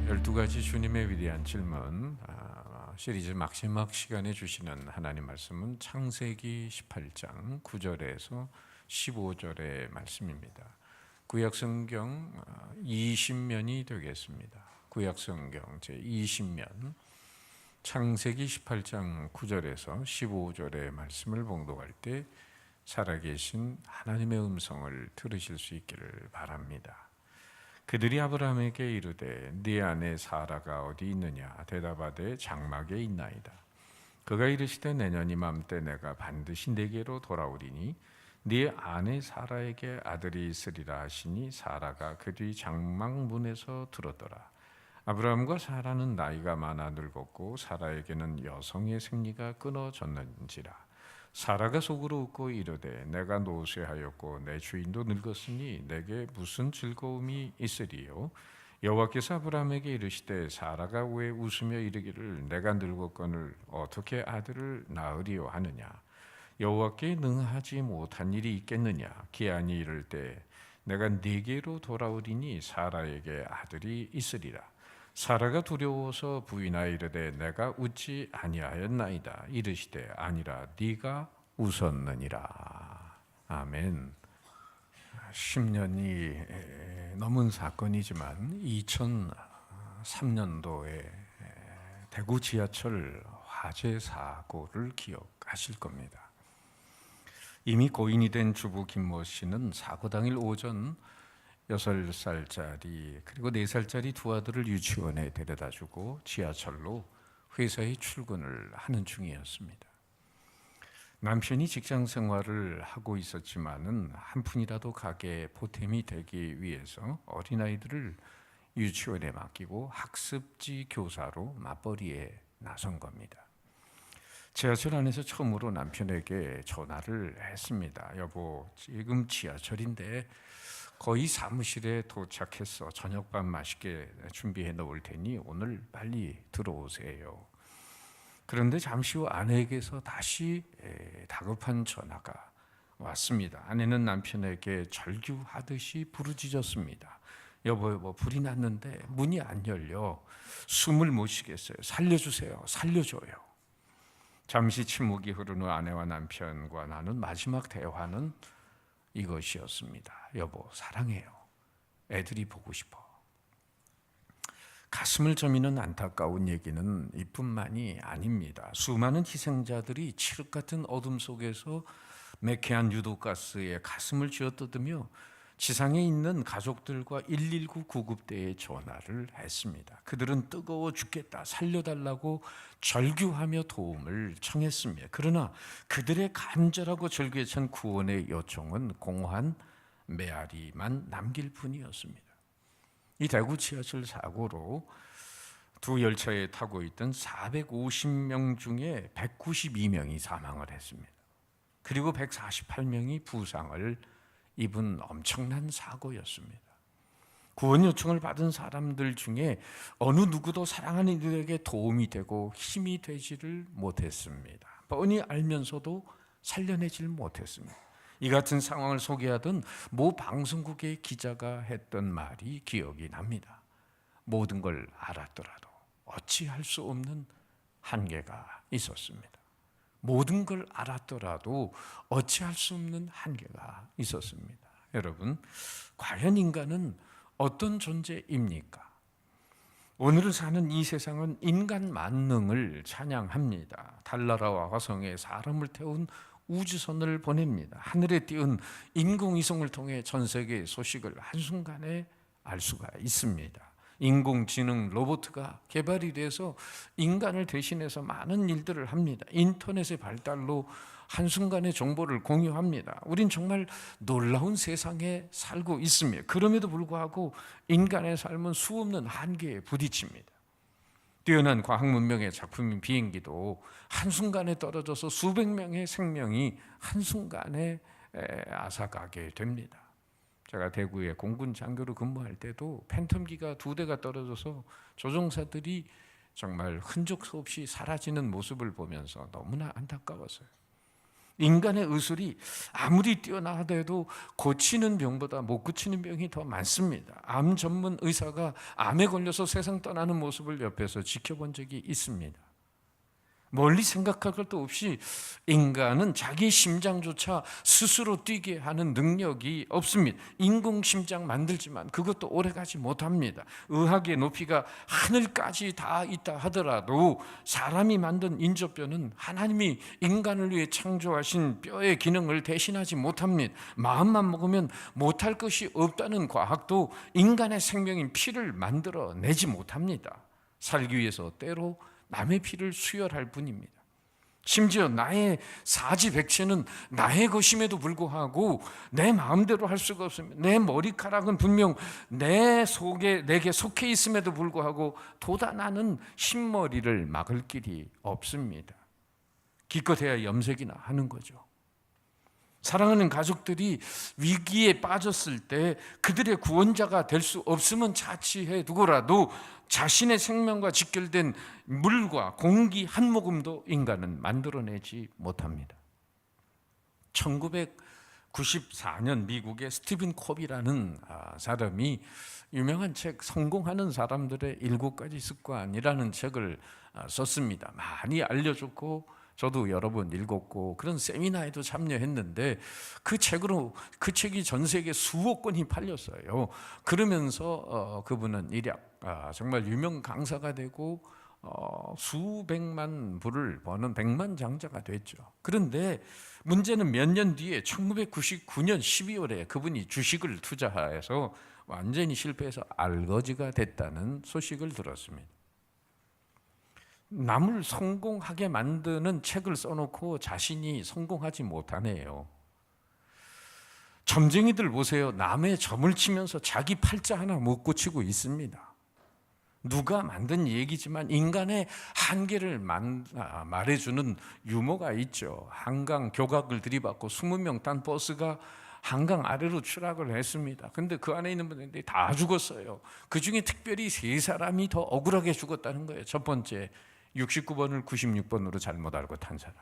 12가지 주님의 위대한 질문 시리즈 마지막 시간에 주시는 하나님 말씀은 창세기 18장 9절에서 15절의 말씀입니다. 구약성경 20면이 되겠습니다. 구약성경 제20면 창세기 18장 9절에서 15절의 말씀을 봉독할 때 살아계신 하나님의 음성을 들으실 수 있기를 바랍니다. 그들이 아브라함에게 이르되 네 아내 사라가 어디 있느냐 대답하되 장막에 있나이다. 그가 이르시되 내년 이맘때 내가 반드시 네게로 돌아오리니 네 아내 사라에게 아들이 있으리라 하시니 사라가 그 뒤 장막 문에서 들었더라. 아브라함과 사라는 나이가 많아 늙었고 사라에게는 여성의 생리가 끊어졌는지라. 사라가 속으로 웃고 이르되 내가 노쇠하였고 내 주인도 늙었으니 내게 무슨 즐거움이 있으리요? 여호와께서 아브라함에게 이르시되 사라가 왜 웃으며 이르기를 내가 늙었거늘 어떻게 아들을 낳으리요 하느냐? 여호와께 능하지 못한 일이 있겠느냐? 기한이 이를 때 내가 네게로 돌아오리니 사라에게 아들이 있으리라. 사라가 두려워서 부인하여 이르되 내가 웃지 아니하였나이다. 이르시되 아니라 네가 웃었느니라. 아멘. 10년이 넘은 사건이지만 2003년도에 대구 지하철 화재 사고를 기억하실 겁니다. 이미 고인이 된 주부 김모 씨는 사고 당일 오전 6살짜리 그리고 4살짜리 두 아들을 유치원에 데려다주고 지하철로 회사에 출근을 하는 중이었습니다. 남편이 직장 생활을 하고 있었지만은 한 푼이라도 가게에 보탬이 되기 위해서 어린아이들을 유치원에 맡기고 학습지 교사로 맞벌이에 나선 겁니다. 지하철 안에서 처음으로 남편에게 전화를 했습니다. 여보, 지금 지하철인데 거의 사무실에 도착했어. 저녁밥 맛있게 준비해 놓을 테니 오늘 빨리 들어오세요. 그런데 잠시 후 아내에게서 다시 다급한 전화가 왔습니다. 아내는 남편에게 절규하듯이 부르짖었습니다. 여보, 불이 났는데 문이 안 열려. 숨을 못 쉬겠어요. 살려주세요. 살려줘요. 잠시 침묵이 흐른 후 아내와 남편과 나눈 마지막 대화는 이것이었습니다. 여보, 사랑해요. 애들이 보고 싶어. 가슴을 저미는 안타까운 얘기는 이뿐만이 아닙니다. 수많은 희생자들이 칠흑 같은 어둠 속에서 매캐한 유독가스에 가슴을 쥐어뜯으며 지상에 있는 가족들과 119 구급대에 전화를 했습니다. 그들은 뜨거워 죽겠다, 살려달라고 절규하며 도움을 청했습니다. 그러나 그들의 간절하고 절규에 찬 구원의 요청은 공허한 메아리만 남길 뿐이었습니다. 이 대구 지하철 사고로 두 열차에 타고 있던 450명 중에 192명이 사망을 했습니다. 그리고 148명이 부상을 입은 엄청난 사고였습니다. 구원 요청을 받은 사람들 중에 어느 누구도 사랑하는 이들에게 도움이 되고 힘이 되지를 못했습니다. 뻔히 알면서도 살려내질 못했습니다. 이 같은 상황을 소개하던 모 방송국의 기자가 했던 말이 기억이 납니다. 모든 걸 알았더라도 어찌할 수 없는 한계가 있었습니다. 모든 걸 알았더라도 어찌할 수 없는 한계가 있었습니다. 여러분, 과연 인간은 어떤 존재입니까? 오늘을 사는 이 세상은 인간 만능을 찬양합니다. 달나라와 화성에 사람을 태운 우주선을 보냅니다. 하늘에 띄운 인공위성을 통해 전 세계의 소식을 한순간에 알 수가 있습니다. 인공지능 로봇가 개발이 돼서 인간을 대신해서 많은 일들을 합니다. 인터넷의 발달로 한순간에 정보를 공유합니다. 우린 정말 놀라운 세상에 살고 있습니다. 그럼에도 불구하고 인간의 삶은 수없는 한계에 부딪힙니다. 뛰어난 과학 문명의 작품인 비행기도 한순간에 떨어져서 수백 명의 생명이 한순간에 앗아가게 됩니다. 제가 대구에 공군 장교로 근무할 때도 팬텀기가 2대가 떨어져서 조종사들이 정말 흔적 없이 사라지는 모습을 보면서 너무나 안타까웠어요. 인간의 의술이 아무리 뛰어나더라도 고치는 병보다 못 고치는 병이 더 많습니다. 암 전문 의사가 암에 걸려서 세상 떠나는 모습을 옆에서 지켜본 적이 있습니다. 멀리 생각할 것도 없이 인간은 자기 심장조차 스스로 뛰게 하는 능력이 없습니다. 인공심장 만들지만 그것도 오래가지 못합니다. 의학의 높이가 하늘까지 다 있다 하더라도 사람이 만든 인조뼈는 하나님이 인간을 위해 창조하신 뼈의 기능을 대신하지 못합니다. 마음만 먹으면 못할 것이 없다는 과학도 인간의 생명인 피를 만들어내지 못합니다. 살기 위해서 때로 남의 피를 수혈할 뿐입니다. 심지어 나의 사지백체는 나의 것임에도 불구하고 내 마음대로 할 수가 없습니다. 내 머리카락은 분명 내 속에 내게 속해 있음에도 불구하고 돋아나는 흰머리를 막을 길이 없습니다. 기껏해야 염색이나 하는 거죠. 사랑하는 가족들이 위기에 빠졌을 때 그들의 구원자가 될 수 없으면 자취해 두고라도 자신의 생명과 직결된 물과 공기 한 모금도 인간은 만들어내지 못합니다. 1994년 미국의 스티븐 코비라는 사람이 유명한 책 성공하는 사람들의 7가지 습관이라는 책을 썼습니다. 많이 알려졌고 저도 여러 번 읽었고 그런 세미나에도 참여했는데 그 책이 전 세계 수억 권이 팔렸어요. 그러면서 그분은 일약 정말 유명 강사가 되고 수백만 불을 버는 백만장자가 됐죠. 그런데 문제는 몇 년 뒤에 1999년 12월에 그분이 주식을 투자해서 완전히 실패해서 알거지가 됐다는 소식을 들었습니다. 남을 성공하게 만드는 책을 써놓고 자신이 성공하지 못하네요. 점쟁이들 보세요. 남의 점을 치면서 자기 팔자 하나 못 고치고 있습니다. 누가 만든 얘기지만 인간의 한계를 말해주는 유머가 있죠. 한강 교각을 들이받고 20명 탄 버스가 한강 아래로 추락을 했습니다. 그런데 그 안에 있는 분들이 다 죽었어요. 그 중에 특별히 3사람이 더 억울하게 죽었다는 거예요. 첫 번째, 69번을 96번으로 잘못 알고 탄 사람.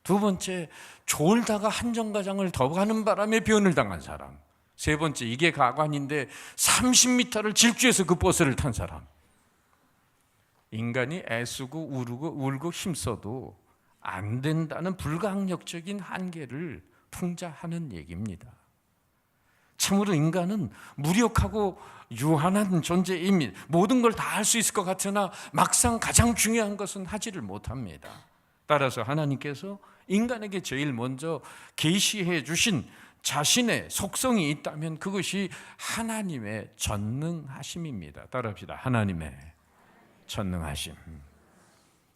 두 번째, 졸다가 한정거장을 더 가는 바람에 변을 당한 사람. 세 번째, 이게 가관인데 30m를 질주해서 그 버스를 탄 사람. 인간이 애쓰고 울고 힘써도 안 된다는 불가항력적인 한계를 풍자하는 얘기입니다. 참으로 인간은 무력하고 유한한 존재입니다. 모든 걸 다 할 수 있을 것 같으나 막상 가장 중요한 것은 하지를 못합니다. 따라서 하나님께서 인간에게 제일 먼저 계시해 주신 자신의 속성이 있다면 그것이 하나님의 전능하심입니다. 따라합시다. 하나님의 전능하심.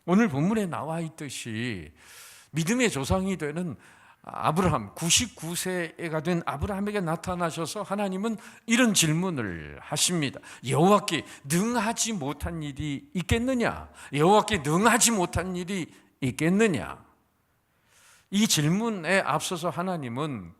오늘 본문에 나와 있듯이 믿음의 조상이 되는 아브라함, 99세가 된 아브라함에게 나타나셔서 하나님은 이런 질문을 하십니다. 여호와께 능하지 못한 일이 있겠느냐? 여호와께 능하지 못한 일이 있겠느냐? 이 질문에 앞서서 하나님은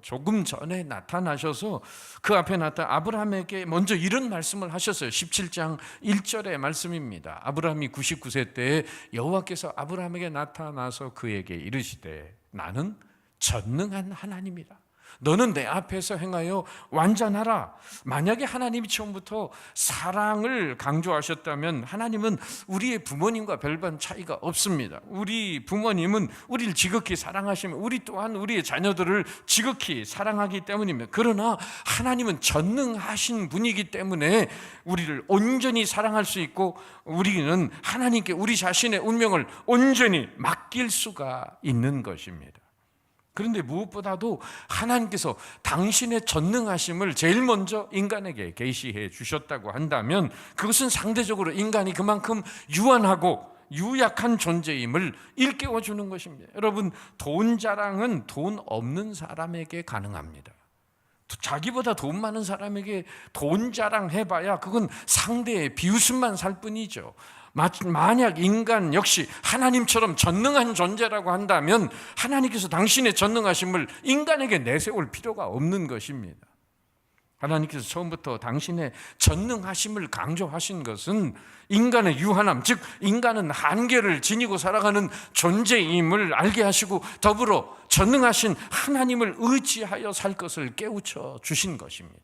조금 전에 나타나셔서 그 앞에 나타난 아브라함에게 먼저 이런 말씀을 하셨어요. 17장 1절의 말씀입니다. 아브라함이 99세 때에 여호와께서 아브라함에게 나타나서 그에게 이르시되 나는 전능한 하나님이라. 너는 내 앞에서 행하여 완전하라. 만약에 하나님이 처음부터 사랑을 강조하셨다면 하나님은 우리의 부모님과 별반 차이가 없습니다. 우리 부모님은 우리를 지극히 사랑하시며 우리 또한 우리의 자녀들을 지극히 사랑하기 때문입니다. 그러나 하나님은 전능하신 분이기 때문에 우리를 온전히 사랑할 수 있고 우리는 하나님께 우리 자신의 운명을 온전히 맡길 수가 있는 것입니다. 그런데 무엇보다도 하나님께서 당신의 전능하심을 제일 먼저 인간에게 계시해 주셨다고 한다면 그것은 상대적으로 인간이 그만큼 유한하고 유약한 존재임을 일깨워 주는 것입니다. 여러분, 돈 자랑은 돈 없는 사람에게 가능합니다. 자기보다 돈 많은 사람에게 돈 자랑해봐야 그건 상대의 비웃음만 살 뿐이죠. 만약 인간 역시 하나님처럼 전능한 존재라고 한다면 하나님께서 당신의 전능하심을 인간에게 내세울 필요가 없는 것입니다. 하나님께서 처음부터 당신의 전능하심을 강조하신 것은 인간의 유한함, 즉 인간은 한계를 지니고 살아가는 존재임을 알게 하시고 더불어 전능하신 하나님을 의지하여 살 것을 깨우쳐 주신 것입니다.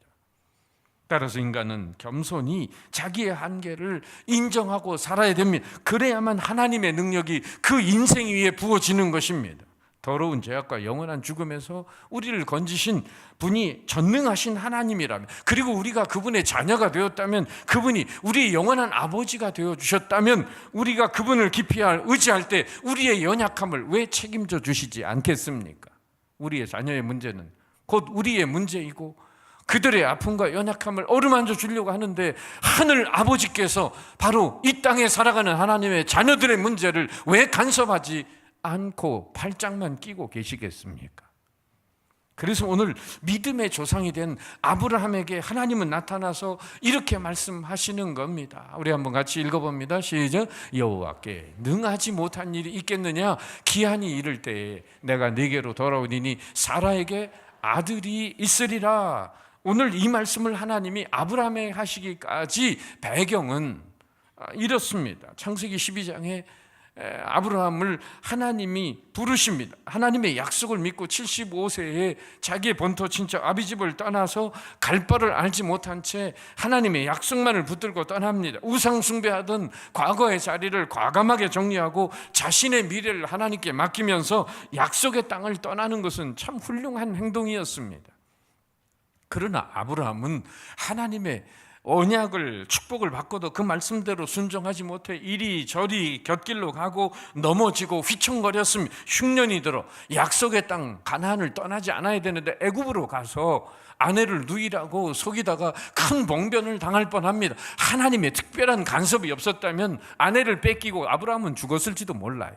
따라서 인간은 겸손히 자기의 한계를 인정하고 살아야 됩니다. 그래야만 하나님의 능력이 그 인생 위에 부어지는 것입니다. 더러운 죄악과 영원한 죽음에서 우리를 건지신 분이 전능하신 하나님이라면, 그리고 우리가 그분의 자녀가 되었다면, 그분이 우리의 영원한 아버지가 되어주셨다면, 우리가 그분을 깊이 의지할 때 우리의 연약함을 왜 책임져 주시지 않겠습니까? 우리의 자녀의 문제는 곧 우리의 문제이고 그들의 아픔과 연약함을 어루만져 주려고 하는데, 하늘 아버지께서 바로 이 땅에 살아가는 하나님의 자녀들의 문제를 왜 간섭하지 않고 팔짱만 끼고 계시겠습니까? 그래서 오늘 믿음의 조상이 된 아브라함에게 하나님은 나타나서 이렇게 말씀하시는 겁니다. 우리 한번 같이 읽어봅니다. 시작. 여호와께 능하지 못한 일이 있겠느냐? 기한이 이를 때에 내가 네게로 돌아오니니 사라에게 아들이 있으리라. 오늘 이 말씀을 하나님이 아브라함에 하시기까지 배경은 이렇습니다. 창세기 12장에 아브라함을 하나님이 부르십니다. 하나님의 약속을 믿고 75세에 자기의 본토 친척 아비집을 떠나서 갈 바를 알지 못한 채 하나님의 약속만을 붙들고 떠납니다. 우상 숭배하던 과거의 자리를 과감하게 정리하고 자신의 미래를 하나님께 맡기면서 약속의 땅을 떠나는 것은 참 훌륭한 행동이었습니다. 그러나 아브라함은 하나님의 언약을, 축복을 받고도 그 말씀대로 순종하지 못해 이리저리 곁길로 가고 넘어지고 휘청거렸습니다. 흉년이 들어 약속의 땅 가나안을 떠나지 않아야 되는데 애굽으로 가서 아내를 누이라고 속이다가 큰 봉변을 당할 뻔합니다. 하나님의 특별한 간섭이 없었다면 아내를 뺏기고 아브라함은 죽었을지도 몰라요.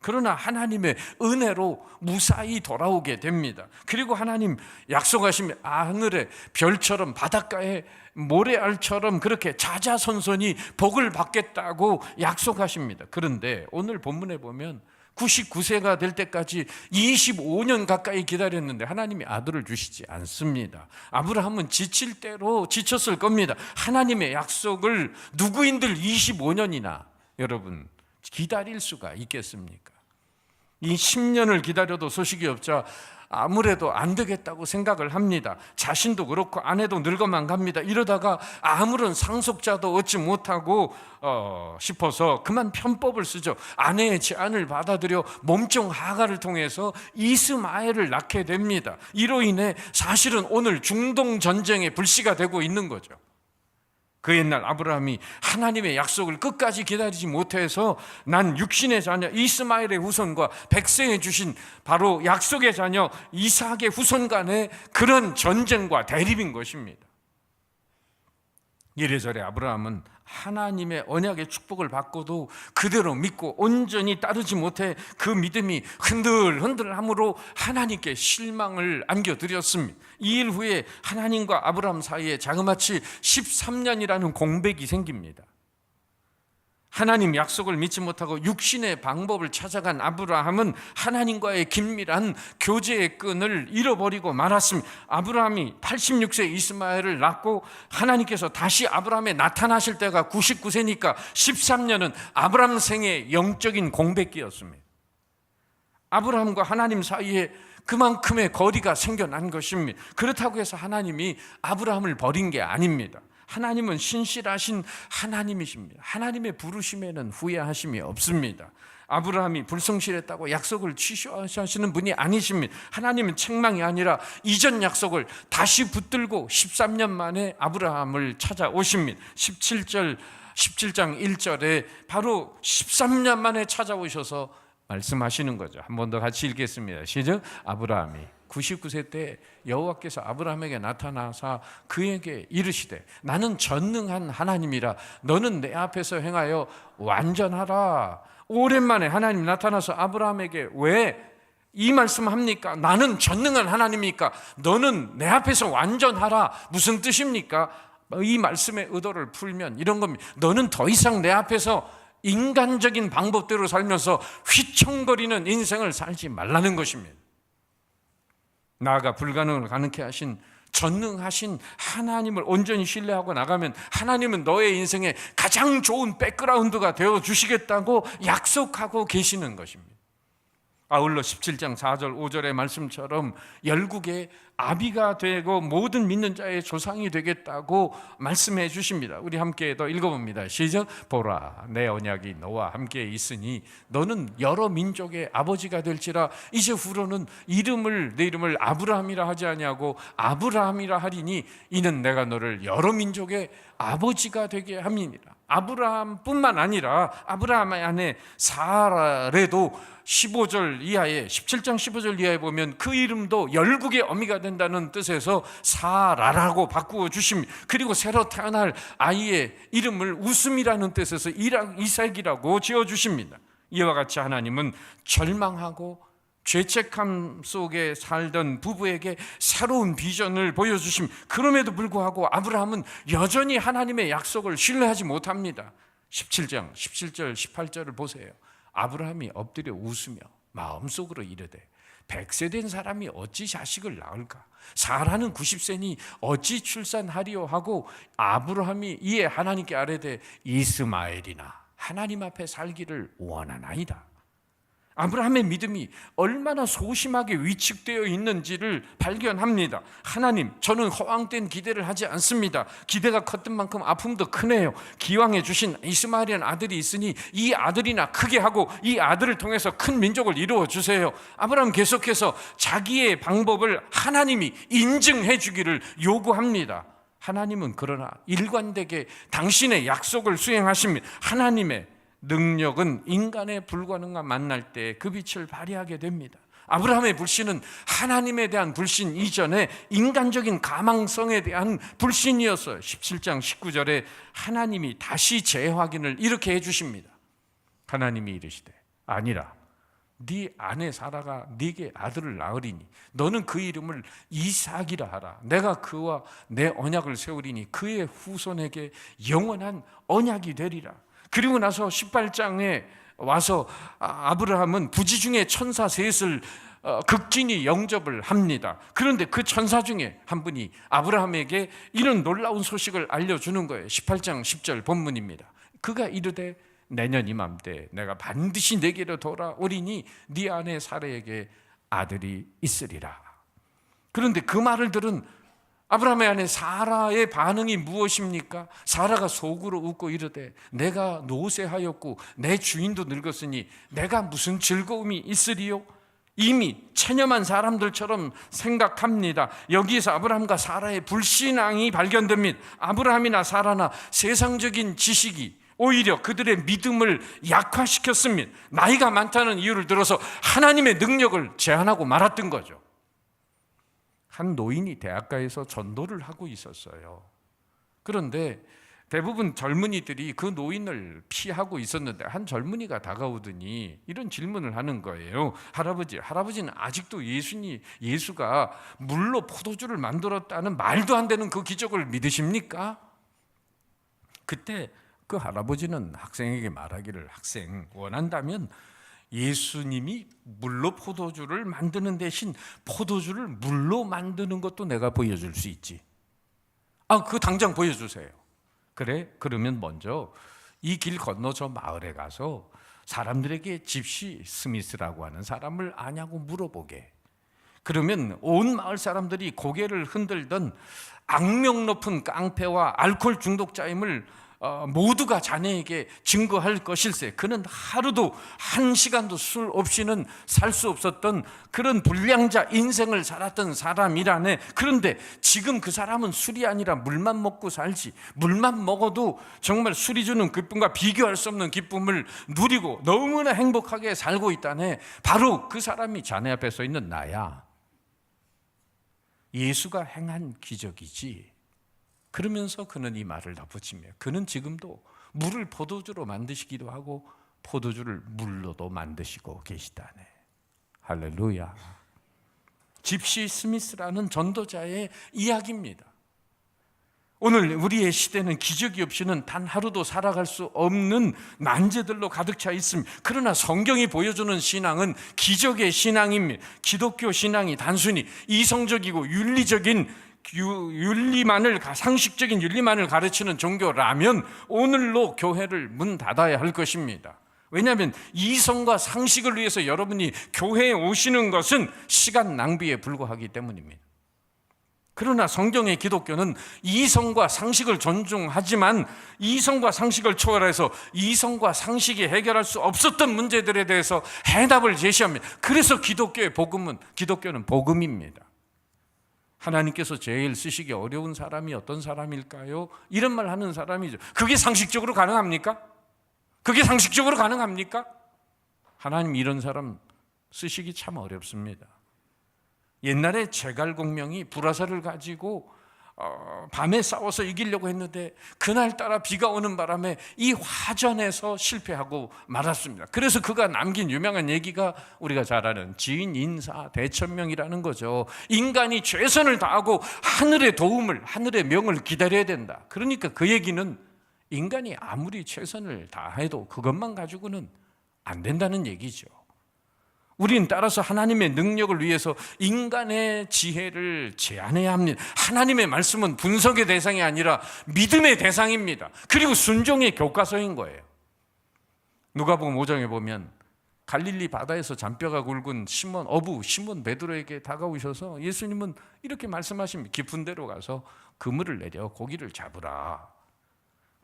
그러나 하나님의 은혜로 무사히 돌아오게 됩니다. 그리고 하나님 약속하시면 하늘의 별처럼 바닷가의 모래알처럼 그렇게 자자손손이 복을 받겠다고 약속하십니다. 그런데 오늘 본문에 보면 99세가 될 때까지 25년 가까이 기다렸는데 하나님이 아들을 주시지 않습니다. 아브라함은 지칠 대로 지쳤을 겁니다. 하나님의 약속을 누구인들 25년이나 여러분 기다릴 수가 있겠습니까? 이 10년을 기다려도 소식이 없자 아무래도 안 되겠다고 생각을 합니다. 자신도 그렇고 아내도 늙어만 갑니다. 이러다가 아무런 상속자도 얻지 못하고 싶어서 그만 편법을 쓰죠. 아내의 제안을 받아들여 몸종 하가를 통해서 이스마엘을 낳게 됩니다. 이로 인해 사실은 오늘 중동 전쟁의 불씨가 되고 있는 거죠. 그 옛날 아브라함이 하나님의 약속을 끝까지 기다리지 못해서 난 육신의 자녀 이스마엘의 후손과 백성에 주신 바로 약속의 자녀 이삭의 후손 간의 그런 전쟁과 대립인 것입니다. 이래저래 아브라함은 하나님의 언약의 축복을 받고도 그대로 믿고 온전히 따르지 못해 그 믿음이 흔들흔들함으로 하나님께 실망을 안겨드렸습니다. 이 일 후에 하나님과 아브라함 사이에 자그마치 13년이라는 공백이 생깁니다. 하나님 약속을 믿지 못하고 육신의 방법을 찾아간 아브라함은 하나님과의 긴밀한 교제의 끈을 잃어버리고 말았습니다. 아브라함이 86세 이스마엘을 낳고 하나님께서 다시 아브라함에 나타나실 때가 99세니까 13년은 아브라함 생의 영적인 공백기였습니다. 아브라함과 하나님 사이에 그만큼의 거리가 생겨난 것입니다. 그렇다고 해서 하나님이 아브라함을 버린 게 아닙니다. 하나님은 신실하신 하나님이십니다. 하나님의 부르심에는 후회하심이 없습니다. 아브라함이 불성실했다고 약속을 취소하시는 분이 아니십니다. 하나님은 책망이 아니라 이전 약속을 다시 붙들고 13년 만에 아브라함을 찾아오십니다. 17장 1절에 바로 13년 만에 찾아오셔서 말씀하시는 거죠. 한 번 더 같이 읽겠습니다. 시작. 아브라함이 99세 때 여호와께서 아브라함에게 나타나사 그에게 이르시되 나는 전능한 하나님이라 너는 내 앞에서 행하여 완전하라. 오랜만에 하나님 나타나서 아브라함에게 왜 이 말씀합니까? 나는 전능한 하나님이니까 너는 내 앞에서 완전하라. 무슨 뜻입니까? 이 말씀의 의도를 풀면 이런 겁니다. 너는 더 이상 내 앞에서 인간적인 방법대로 살면서 휘청거리는 인생을 살지 말라는 것입니다. 나아가 불가능을 가능케 하신 전능하신 하나님을 온전히 신뢰하고 나가면 하나님은 너의 인생에 가장 좋은 백그라운드가 되어 주시겠다고 약속하고 계시는 것입니다. 아울러 17장 4절 5절의 말씀처럼 열국의 아비가 되고 모든 믿는 자의 조상이 되겠다고 말씀해 주십니다. 우리 함께 더 읽어봅니다. 시작. 보라, 내 언약이 너와 함께 있으니 너는 여러 민족의 아버지가 될지라. 이제 후로는 내 이름을 아브라함이라 하지 아니하고 아브라함이라 하리니 이는 내가 너를 여러 민족의 아버지가 되게 함이니라. 아브라함뿐만 아니라 아브라함 안에 사라래도 15절 이하에 17장 15절 이하에 보면 그 이름도 열국의 어미가 된다는 뜻에서 사라라고 바꾸어 주십니다. 그리고 새로 태어날 아이의 이름을 웃음이라는 뜻에서 이삭이라고 지어 주십니다. 이와 같이 하나님은 절망하고 죄책감 속에 살던 부부에게 새로운 비전을 보여주십니다. 그럼에도 불구하고 아브라함은 여전히 하나님의 약속을 신뢰하지 못합니다. 17장 17절 18절을 보세요. 아브라함이 엎드려 웃으며 마음속으로 이르되 100세 된 사람이 어찌 자식을 낳을까? 사라는 90세니 어찌 출산하리요 하고 아브라함이 이에 하나님께 아뢰되 이스마엘이나 하나님 앞에 살기를 원하나이다. 아브라함의 믿음이 얼마나 소심하게 위축되어 있는지를 발견합니다. 하나님, 저는 허황된 기대를 하지 않습니다. 기대가 컸던 만큼 아픔도 크네요. 기왕해 주신 이스마엘이라는 아들이 있으니 이 아들이나 크게 하고 이 아들을 통해서 큰 민족을 이루어 주세요. 아브라함 계속해서 자기의 방법을 하나님이 인증해 주기를 요구합니다. 하나님은 그러나 일관되게 당신의 약속을 수행하십니다. 하나님의 능력은 인간의 불가능과 만날 때 그 빛을 발휘하게 됩니다. 아브라함의 불신은 하나님에 대한 불신 이전에 인간적인 가망성에 대한 불신이었어요. 17장 19절에 하나님이 다시 재확인을 이렇게 해주십니다. 하나님이 이르시되 아니라 네 아내 사라가 네게 아들을 낳으리니 너는 그 이름을 이삭이라 하라. 내가 그와 내 언약을 세우리니 그의 후손에게 영원한 언약이 되리라. 그리고 나서 18장에 와서 아브라함은 부지 중에 천사 셋을 극진히 영접을 합니다. 그런데 그 천사 중에 한 분이 아브라함에게 이런 놀라운 소식을 알려주는 거예요. 18장 10절 본문입니다. 그가 이르되 내년 이맘때 내가 반드시 내게로 돌아오리니 네 아내 사라에게 아들이 있으리라. 그런데 그 말을 들은 아브라함의 아내 사라의 반응이 무엇입니까? 사라가 속으로 웃고 이르되 내가 노쇠하였고 내 주인도 늙었으니 내가 무슨 즐거움이 있으리요? 이미 체념한 사람들처럼 생각합니다. 여기에서 아브라함과 사라의 불신앙이 발견됩니다. 아브라함이나 사라나 세상적인 지식이 오히려 그들의 믿음을 약화시켰습니다. 나이가 많다는 이유를 들어서 하나님의 능력을 제한하고 말았던 거죠. 한 노인이 대학가에서 전도를 하고 있었어요. 그런데 대부분 젊은이들이 그 노인을 피하고 있었는데 한 젊은이가 다가오더니 이런 질문을 하는 거예요. 할아버지는 아직도 예수가 물로 포도주를 만들었다는 말도 안 되는 그 기적을 믿으십니까? 그때 그 할아버지는 학생에게 말하기를 학생 원한다면 예수님이 물로 포도주를 만드는 대신 포도주를 물로 만드는 것도 내가 보여줄 수 있지. 그거 당장 보여주세요. 그래? 그러면 먼저 이 길 건너 저 마을에 가서 사람들에게 집시 스미스라고 하는 사람을 아냐고 물어보게. 그러면 온 마을 사람들이 고개를 흔들던 악명 높은 깡패와 알코올 중독자임을 모두가 자네에게 증거할 것일세. 그는 하루도 한 시간도 술 없이는 살 수 없었던 그런 불량자 인생을 살았던 사람이라네. 그런데 지금 그 사람은 술이 아니라 물만 먹고 살지, 물만 먹어도 정말 술이 주는 기쁨과 비교할 수 없는 기쁨을 누리고 너무나 행복하게 살고 있다네. 바로 그 사람이 자네 앞에 서 있는 나야. 예수가 행한 기적이지. 그러면서 그는 이 말을 덧붙이며 그는 지금도 물을 포도주로 만드시기도 하고 포도주를 물로도 만드시고 계시다네. 할렐루야. 집시 스미스라는 전도자의 이야기입니다. 오늘 우리의 시대는 기적이 없이는 단 하루도 살아갈 수 없는 난제들로 가득 차 있습니다. 그러나 성경이 보여주는 신앙은 기적의 신앙입니다. 기독교 신앙이 단순히 이성적이고 윤리적인 윤리만을, 상식적인 윤리만을 가르치는 종교라면 오늘로 교회를 문 닫아야 할 것입니다. 왜냐하면 이성과 상식을 위해서 여러분이 교회에 오시는 것은 시간 낭비에 불과하기 때문입니다. 그러나 성경의 기독교는 이성과 상식을 존중하지만 이성과 상식을 초월해서 이성과 상식이 해결할 수 없었던 문제들에 대해서 해답을 제시합니다. 그래서 기독교는 복음입니다. 하나님께서 제일 쓰시기 어려운 사람이 어떤 사람일까요? 이런 말 하는 사람이죠. 그게 상식적으로 가능합니까? 그게 상식적으로 가능합니까? 하나님 이런 사람 쓰시기 참 어렵습니다. 옛날에 제갈공명이 불화살을 가지고 밤에 싸워서 이기려고 했는데 그날따라 비가 오는 바람에 이 화전에서 실패하고 말았습니다. 그래서 그가 남긴 유명한 얘기가 우리가 잘 아는 지인인사 대천명이라는 거죠. 인간이 최선을 다하고 하늘의 도움을, 하늘의 명을 기다려야 된다. 그러니까 그 얘기는 인간이 아무리 최선을 다해도 그것만 가지고는 안 된다는 얘기죠. 우리는 따라서 하나님의 능력을 위해서 인간의 지혜를 제한해야 합니다. 하나님의 말씀은 분석의 대상이 아니라 믿음의 대상입니다. 그리고 순종의 교과서인 거예요. 누가복음 5장에 보면 갈릴리 바다에서 잔뼈가 굵은 시몬 베드로에게 다가오셔서 예수님은 이렇게 말씀하십니다. 깊은 데로 가서 그물을 내려 고기를 잡으라.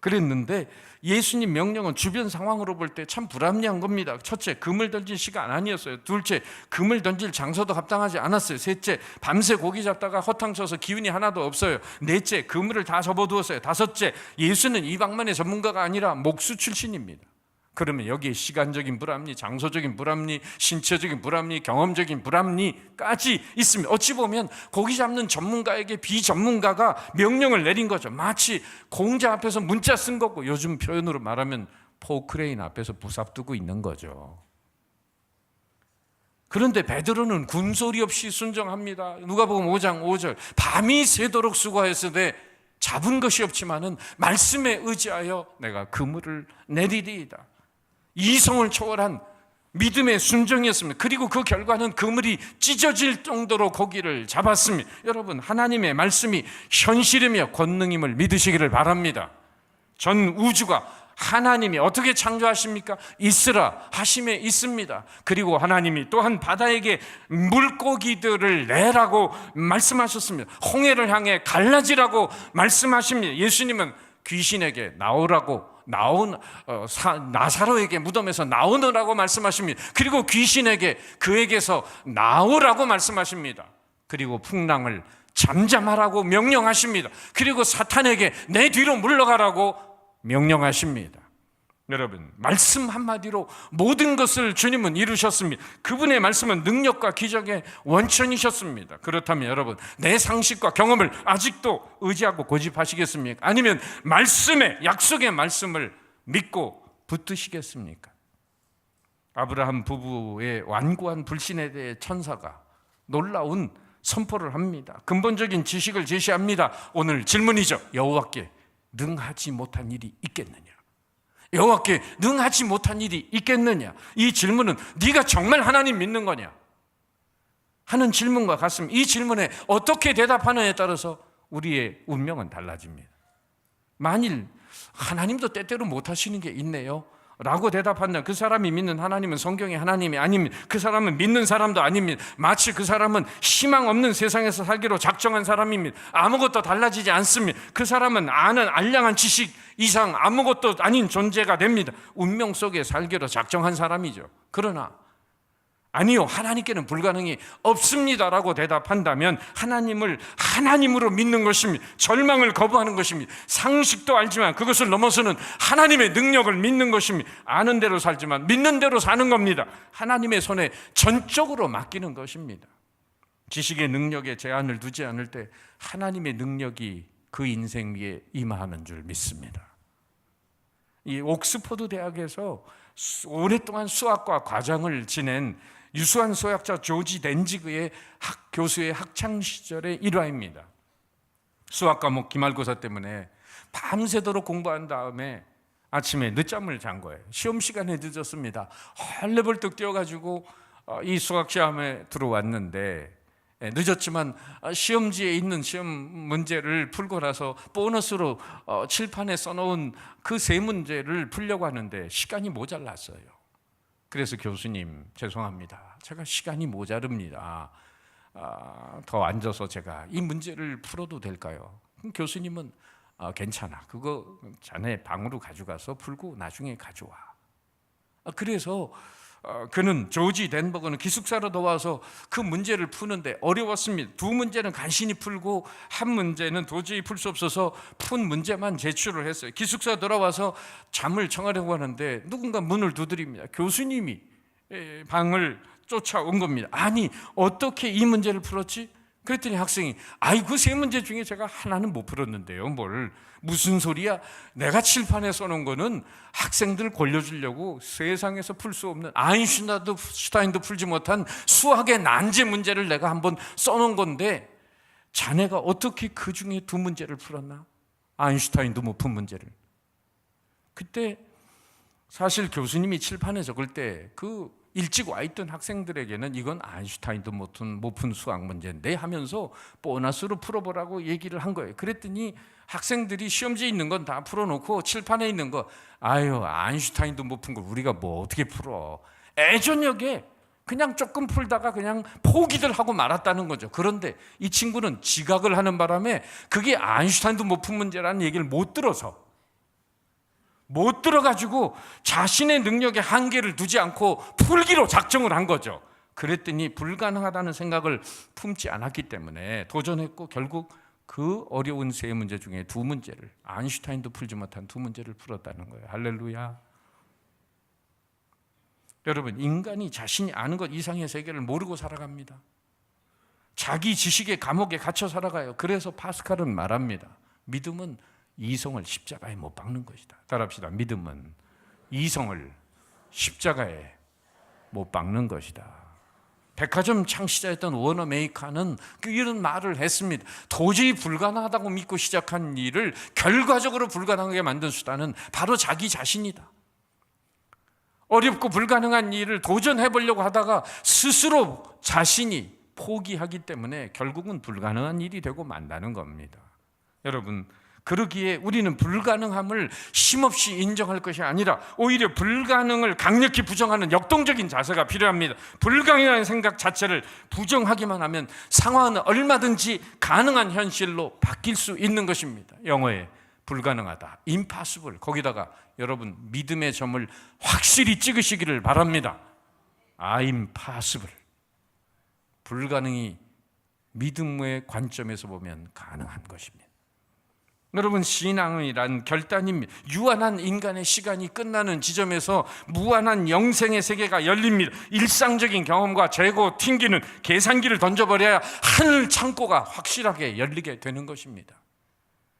그랬는데 예수님 명령은 주변 상황으로 볼 때 참 불합리한 겁니다. 첫째, 그물 던질 시간 아니었어요. 둘째, 그물 던질 장소도 합당하지 않았어요. 셋째, 밤새 고기 잡다가 허탕쳐서 기운이 하나도 없어요. 넷째, 그물을 다 접어두었어요. 다섯째, 예수는 이방만의 전문가가 아니라 목수 출신입니다. 그러면 여기에 시간적인 불합리, 장소적인 불합리, 신체적인 불합리, 경험적인 불합리까지 있습니다. 어찌 보면 고기 잡는 전문가에게 비전문가가 명령을 내린 거죠. 마치 공자 앞에서 문자 쓴 거고 요즘 표현으로 말하면 포크레인 앞에서 부삽두고 있는 거죠. 그런데 베드로는 군소리 없이 순종합니다. 누가복음 5장 5절 밤이 새도록 수고하였으되 잡은 것이 없지만은 말씀에 의지하여 내가 그물을 내리리이다. 이성을 초월한 믿음의 순종이었습니다. 그리고 그 결과는 그물이 찢어질 정도로 고기를 잡았습니다. 여러분, 하나님의 말씀이 현실이며 권능임을 믿으시기를 바랍니다. 전 우주가 하나님이 어떻게 창조하십니까? 있으라 하심에 있습니다. 그리고 하나님이 또한 바다에게 물고기들을 내라고 말씀하셨습니다. 홍해를 향해 갈라지라고 말씀하십니다. 예수님은 귀신에게 나오라고 나사로에게 무덤에서 나오느라고 말씀하십니다. 그리고 귀신에게 그에게서 나오라고 말씀하십니다. 그리고 풍랑을 잠잠하라고 명령하십니다. 그리고 사탄에게 내 뒤로 물러가라고 명령하십니다. 여러분, 말씀 한마디로 모든 것을 주님은 이루셨습니다. 그분의 말씀은 능력과 기적의 원천이셨습니다. 그렇다면 여러분, 내 상식과 경험을 아직도 의지하고 고집하시겠습니까? 아니면 말씀의, 약속의 말씀을 믿고 붙드시겠습니까? 아브라함 부부의 완고한 불신에 대해 천사가 놀라운 선포를 합니다. 근본적인 지식을 제시합니다. 오늘 질문이죠. 여호와께 능하지 못한 일이 있겠느냐? 여호와께 능하지 못한 일이 있겠느냐? 이 질문은 네가 정말 하나님 믿는 거냐? 하는 질문과 같습니다. 이 질문에 어떻게 대답하느냐에 따라서 우리의 운명은 달라집니다. 만일 하나님도 때때로 못하시는 게 있네요 라고 대답한다면 그 사람이 믿는 하나님은 성경의 하나님이 아닙니다. 그 사람은 믿는 사람도 아닙니다. 마치 그 사람은 희망 없는 세상에서 살기로 작정한 사람입니다. 아무것도 달라지지 않습니다. 그 사람은 아는 알량한 지식 이상 아무것도 아닌 존재가 됩니다. 운명 속에 살기로 작정한 사람이죠. 그러나 아니요, 하나님께는 불가능이 없습니다라고 대답한다면 하나님을 하나님으로 믿는 것입니다. 절망을 거부하는 것입니다. 상식도 알지만 그것을 넘어서는 하나님의 능력을 믿는 것입니다. 아는 대로 살지만 믿는 대로 사는 겁니다. 하나님의 손에 전적으로 맡기는 것입니다. 지식의 능력에 제한을 두지 않을 때 하나님의 능력이 그 인생 위에 임하는 줄 믿습니다. 이 옥스퍼드 대학에서 오랫동안 수학과 과장을 지낸 유수한 수학자 조지 덴지그의 교수의 학창 시절의 일화입니다. 수학 과목 기말고사 때문에 밤새도록 공부한 다음에 아침에 늦잠을 잔 거예요. 시험 시간에 늦었습니다. 헐레벌떡 뛰어가지고 이 수학 시험에 들어왔는데 늦었지만 시험지에 있는 시험 문제를 풀고 나서 보너스로 칠판에 써놓은 그 세 문제를 풀려고 하는데 시간이 모자랐어요. 그래서 교수님 죄송합니다. 제가 시간이 모자릅니다. 더 앉아서 제가 이 문제를 풀어도 될까요? 그럼 교수님은 괜찮아. 그거 자네 방으로 가져가서 풀고 나중에 가져와. 그래서 그는 조지 덴버거는 기숙사로 들어와서 그 문제를 푸는데 어려웠습니다. 두 문제는 간신히 풀고 한 문제는 도저히 풀 수 없어서 푼 문제만 제출을 했어요. 기숙사 돌아와서 잠을 청하려고 하는데 누군가 문을 두드립니다. 교수님이 방을 쫓아온 겁니다. 아니 어떻게 이 문제를 풀었지? 그랬더니 학생이 그 세 문제 중에 제가 하나는 못 풀었는데요. 무슨 소리야? 내가 칠판에 써놓은 거는 학생들 골려주려고 세상에서 풀 수 없는 아인슈타인도 풀지 못한 수학의 난제 문제를 내가 한번 써놓은 건데 자네가 어떻게 그 중에 두 문제를 풀었나? 아인슈타인도 못 푼 문제를. 그때 사실 교수님이 칠판에 적을 때 그 일찍 와 있던 학생들에게는 이건 아인슈타인도 못 푼 수학 문제인데 하면서 보너스로 풀어보라고 얘기를 한 거예요. 그랬더니 학생들이 시험지에 있는 건 다 풀어놓고 칠판에 있는 거 아인슈타인도 못 푼 걸 우리가 뭐 어떻게 풀어. 애저녁에 그냥 조금 풀다가 그냥 포기들 하고 말았다는 거죠. 그런데 이 친구는 지각을 하는 바람에 그게 아인슈타인도 못 푼 문제라는 얘기를 못 들어가지고 자신의 능력에 한계를 두지 않고 풀기로 작정을 한 거죠. 그랬더니 불가능하다는 생각을 품지 않았기 때문에 도전했고 결국 그 어려운 세 문제 중에 두 문제를 아인슈타인도 풀지 못한 두 문제를 풀었다는 거예요. 할렐루야. 여러분, 인간이 자신이 아는 것 이상의 세계를 모르고 살아갑니다. 자기 지식의 감옥에 갇혀 살아가요. 그래서 파스칼은 말합니다. 믿음은 이성을 십자가에 못 박는 것이다. 따라합시다. 믿음은 이성을 십자가에 못 박는 것이다. 백화점 창시자였던 워너 메이커는 이런 말을 했습니다. 도저히 불가능하다고 믿고 시작한 일을 결과적으로 불가능하게 만든 수단은 바로 자기 자신이다. 어렵고 불가능한 일을 도전해보려고 하다가 스스로 자신이 포기하기 때문에 결국은 불가능한 일이 되고 만다는 겁니다. 여러분, 그러기에 우리는 불가능함을 힘없이 인정할 것이 아니라 오히려 불가능을 강력히 부정하는 역동적인 자세가 필요합니다. 불가능한 생각 자체를 부정하기만 하면 상황은 얼마든지 가능한 현실로 바뀔 수 있는 것입니다. 영어에 불가능하다, impossible. 거기다가 여러분 믿음의 점을 확실히 찍으시기를 바랍니다. impossible. 불가능이 믿음의 관점에서 보면 가능한 것입니다. 여러분, 신앙이란 결단입니다. 유한한 인간의 시간이 끝나는 지점에서 무한한 영생의 세계가 열립니다. 일상적인 경험과 재고 튕기는 계산기를 던져버려야 하늘 창고가 확실하게 열리게 되는 것입니다.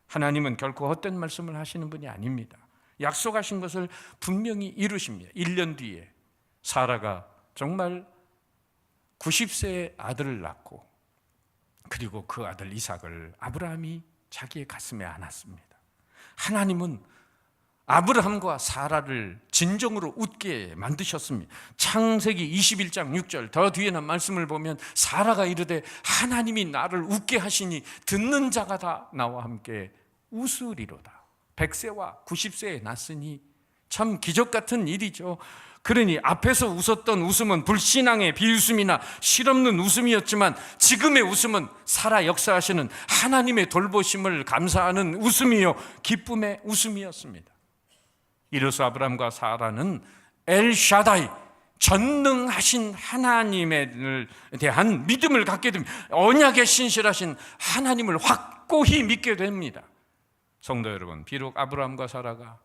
하나님은 결코 헛된 말씀을 하시는 분이 아닙니다. 약속하신 것을 분명히 이루십니다. 1년 뒤에 사라가 정말 90세의 아들을 낳고 그리고 그 아들 이삭을 아브라함이 자기의 가슴에 안았습니다. 하나님은 아브라함과 사라를 진정으로 웃게 만드셨습니다. 창세기 21장 6절 더 뒤에는 말씀을 보면 사라가 이르되 하나님이 나를 웃게 하시니 듣는 자가 다 나와 함께 웃으리로다. 100세와 90세에 낳았으니 참 기적 같은 일이죠. 그러니 앞에서 웃었던 웃음은 불신앙의 비웃음이나 실없는 웃음이었지만 지금의 웃음은 살아 역사하시는 하나님의 돌보심을 감사하는 웃음이요 기쁨의 웃음이었습니다. 이로써 아브라함과 사라는 엘샤다이 전능하신 하나님에 대한 믿음을 갖게 됩니다. 언약에 신실하신 하나님을 확고히 믿게 됩니다. 성도 여러분, 비록 아브라함과 사라가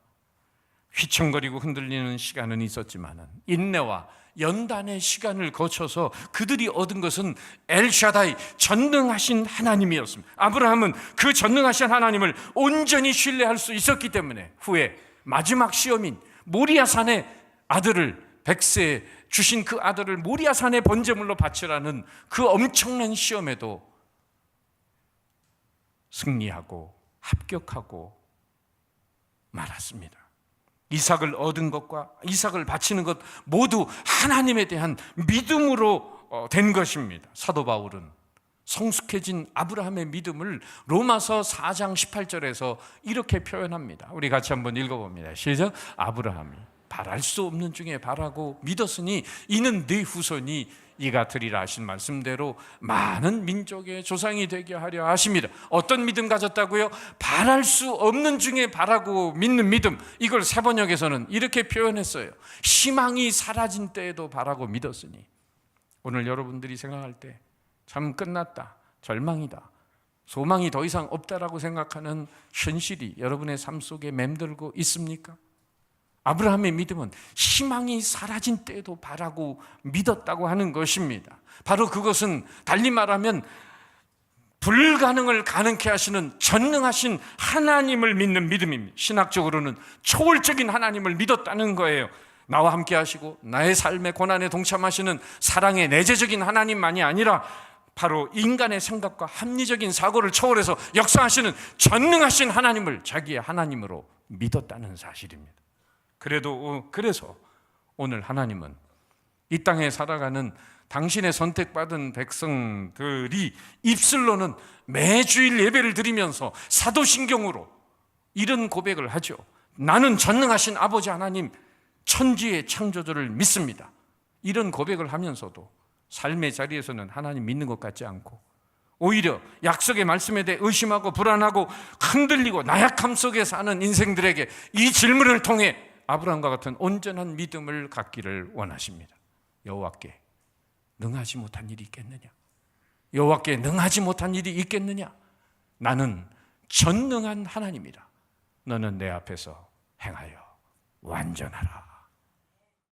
휘청거리고 흔들리는 시간은 있었지만 인내와 연단의 시간을 거쳐서 그들이 얻은 것은 엘샤다이 전능하신 하나님이었습니다. 아브라함은 그 전능하신 하나님을 온전히 신뢰할 수 있었기 때문에 후에 마지막 시험인 모리아산의 아들을 100세에 주신 그 아들을 모리아산의 번제물로 바치라는 그 엄청난 시험에도 승리하고 합격하고 말았습니다. 이삭을 얻은 것과 이삭을 바치는 것 모두 하나님에 대한 믿음으로 된 것입니다. 사도 바울은 성숙해진 아브라함의 믿음을 로마서 4장 18절에서 이렇게 표현합니다. 우리 같이 한번 읽어봅니다. 시작. 아브라함이 바랄 수 없는 중에 바라고 믿었으니 이는 네 후손이 이가 되리라 하신 말씀대로 많은 민족의 조상이 되게 하려 하십니다. 어떤 믿음 가졌다고요? 바랄 수 없는 중에 바라고 믿는 믿음. 이걸 세번역에서는 이렇게 표현했어요. 희망이 사라진 때에도 바라고 믿었으니. 오늘 여러분들이 생각할 때 참 끝났다, 절망이다, 소망이 더 이상 없다라고 생각하는 현실이 여러분의 삶 속에 맴돌고 있습니까? 아브라함의 믿음은 희망이 사라진 때에도 바라고 믿었다고 하는 것입니다. 바로 그것은 달리 말하면 불가능을 가능케 하시는 전능하신 하나님을 믿는 믿음입니다. 신학적으로는 초월적인 하나님을 믿었다는 거예요. 나와 함께 하시고 나의 삶의 고난에 동참하시는 사랑의 내재적인 하나님만이 아니라 바로 인간의 생각과 합리적인 사고를 초월해서 역사하시는 전능하신 하나님을 자기의 하나님으로 믿었다는 사실입니다. 그래서 오늘 하나님은 이 땅에 살아가는 당신의 선택받은 백성들이 입술로는 매주일 예배를 드리면서 사도신경으로 이런 고백을 하죠. 나는 전능하신 아버지 하나님, 천지의 창조주를 믿습니다. 이런 고백을 하면서도 삶의 자리에서는 하나님 믿는 것 같지 않고 오히려 약속의 말씀에 대해 의심하고 불안하고 흔들리고 나약함 속에 사는 인생들에게 이 질문을 통해 아브라함과 같은 온전한 믿음을 갖기를 원하십니다. 여호와께 능하지 못한 일이 있겠느냐? 여호와께 능하지 못한 일이 있겠느냐? 나는 전능한 하나님이라. 너는 내 앞에서 행하여 완전하라.